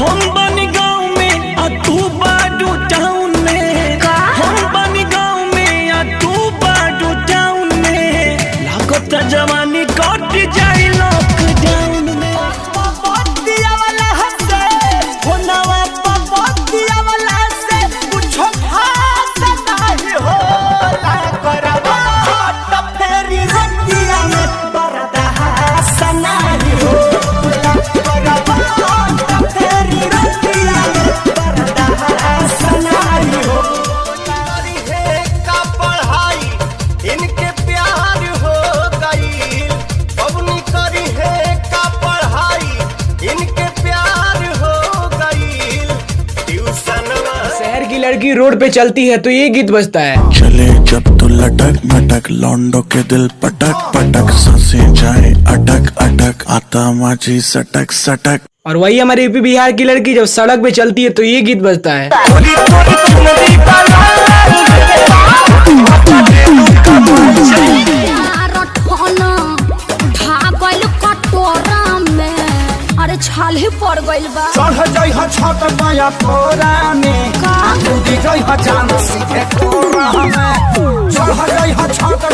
हम बनी गाँव में आ तू बाडू टाउन में। हम बनी गाँव में आ तू बाडू टाउन में। लागत जवानी कट जाई लॉकडाउन में। शहर की लड़की रोड पे चलती है तो ये गीत बजता है। चले जब तू लटक भटक लौंडो के दिल पटक पटक सांसें जाए अटक अटक आता माझी सटक सटक। और वही हमारे यूपी बिहार की लड़की जब सड़क पे चलती है तो ये गीत बजता है। अरे छाल ही पड़ गइल बा। चढ़ जाई ह छत माया तोरा में का जान सीखे तोरा में। चढ़ जाई ह छत